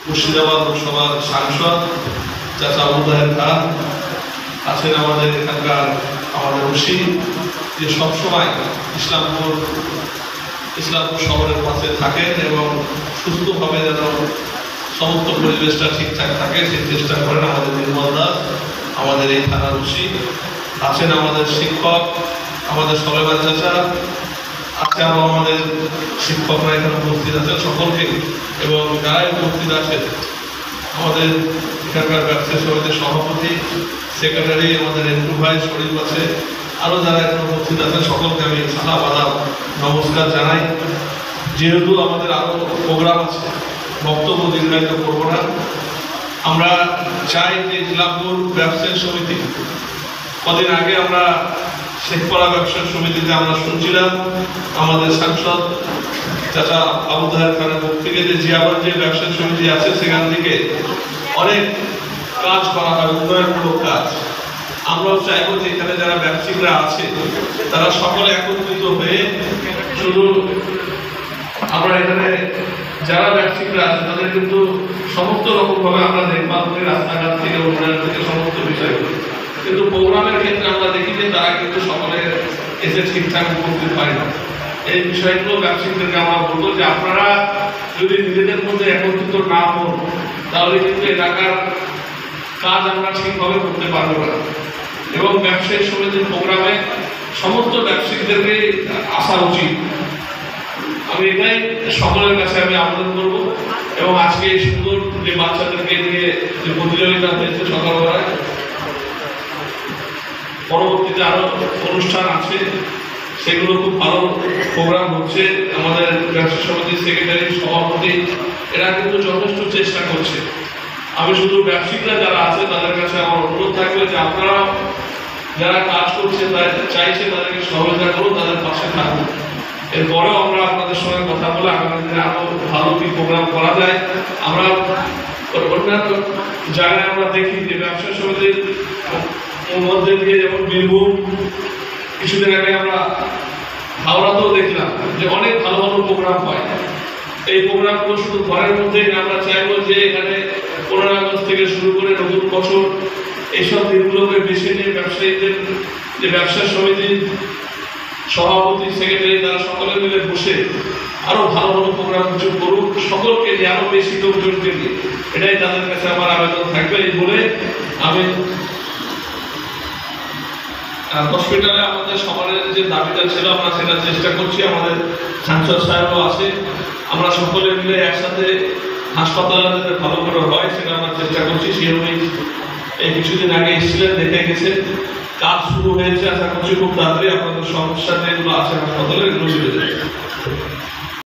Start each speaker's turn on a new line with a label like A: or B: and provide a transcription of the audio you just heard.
A: মুর্শিদাবাদ লোকসভার সাংসদ চাচা আবু তাহের খান আছেন, আমাদের এখানকার আমাদের ওসি, যে সবসময় ইসলামপুর শহরের পাশে থাকেন এবং সুস্থভাবে যেন সমস্ত পরিবেশটা ঠিকঠাক থাকে সেই চেষ্টা করেন। আমাদের নির্মল দাস, আমাদের এই থানার ওসি আছেন, আমাদের শিক্ষক, আমাদের সলেমান চাচা আছে, আরও আমাদের শিক্ষকরা এখানে উপস্থিত আছেন সকলকে, এবং যারাই উপস্থিত আছেন আমাদের এখানকার ব্যবসায়ী সমিতির সভাপতি, সেক্রেটারি, আমাদের এন্টু ভাই, শরীফ আছে, আরও যারা এখানে উপস্থিত আছেন সকলকে আমি সালাম আদাব নমস্কার জানাই। যেহেতু আমাদের আরও প্রোগ্রাম আছে, বক্তব্য দীর্ঘায়িত করব না। আমরা চাই যে ইসলামপুর ব্যবসায়ী সমিতি, কদিন আগে আমরা শেখপাড়া ব্যবসায়ী সমিতিতে আমরা শুনছিলাম আমাদের সাংসদ চাচা আবু তাহের খানের মুখ থেকে যে জিয়াগঞ্জে ব্যবসায়ী সমিতি আছে সেখান থেকে অনেক কাজ করা হয়, উন্নয়নমূলক কাজ। আমরাও চাইবো যে এখানে যারা ব্যবসায়ীরা আছে তারা সকলে একত্রিত হয়ে, শুধু আমরা এখানে যারা ব্যবসায়ীরা আছে তাদের কিন্তু সমস্ত রকমভাবে আমরা দেখভাল করি, রাস্তাঘাট থেকে উন্নয়ন থেকে সমস্ত বিষয়গুলো, কিন্তু প্রোগ্রামের ক্ষেত্রে আমরা দেখি যে তারা কিন্তু সকলে এসে ঠিকঠাক উপস্থিত হয় না। এই বিষয়গুলো ব্যবসায়ীদেরকে আমরা বলবো যে আপনারা যদি নিজেদের মধ্যে একত্রিত না হন তাহলে কিন্তু এলাকার কাজ আমরা ঠিকভাবে করতে পারবো না। এবং ব্যবসায়ী সমিতির প্রোগ্রামে সমস্ত ব্যবসায়ীদেরকে আসা উচিত। আমি এটাই সকলের কাছে আমি আবেদন করবো। এবং আজকে এই সুন্দর যে বাচ্চাদেরকে নিয়ে যে প্রতিযোগিতা হয়েছে সকালবেলায়, পরবর্তীতে আরো অনুষ্ঠান আছে, সেগুলো খুব ভালো প্রোগ্রাম হচ্ছে। আমাদের ব্যবসায়ী সমিতির সেক্রেটারি, সভাপতি এরা কিন্তু যথেষ্ট চেষ্টা করছে। আমি শুধু ব্যবসায়ীরা যারা আছে তাদের কাছে আমার অনুরোধ থাকবে যে আপনারা যারা কাজ করছে চাইছে তাদেরকে সহযোগিতা করুন, তাদের পাশে থাকুন। এরপরেও আমরা আপনাদের সঙ্গে কথা বলে আগামী দিনে আরো ভালো কি প্রোগ্রাম করা যায়। আমরা অন্যান্য জায়গায় আমরা দেখি যে ব্যবসায়ী সমিতির মধ্যে দিয়ে, যেমন বীরভূম, কিছুদিন আগে আমরা হাওড়াতেও দেখলাম যে অনেক ভালো ভালো প্রোগ্রাম হয়। এই প্রোগ্রামগুলো শুধু ঘরের মধ্যেই আমরা চাইবো যে এখানে 15 আগস্ট থেকে শুরু করে নতুন বছর এইসব দিনগুলোকে বেছে নিয়ে ব্যবসায়ীদের যে ব্যবসা সমিতির সভাপতি, সেক্রেটারি তারা সকলে মিলে বসে আরো ভালো ভালো প্রোগ্রাম কিছু করুক, সকলকে নিয়ে আরো বেশি লোকজনকে নিয়ে, এটাই তাদের কাছে আমার আবেদন থাকবে। এই বলে আমি হসপিটালে আমাদের সবার যে দাবিটা ছিল আমরা সেটা চেষ্টা করছি। আমাদের সাংসদ সাহেবও আছে, আমরা সকলে মিলে একসাথে হাসপাতালে যাতে ভালো করে হয় সেটা আমরা চেষ্টা করছি। সেরকমই এই কিছুদিন আগে এসেছিলেন, দেখে গেছে, কাজ শুরু হয়েছে। আশা করছি খুব তাড়াতাড়ি আপনাদের সমস্যা যেগুলো আছে হাসপাতালে এগুলো মিলে যাবে।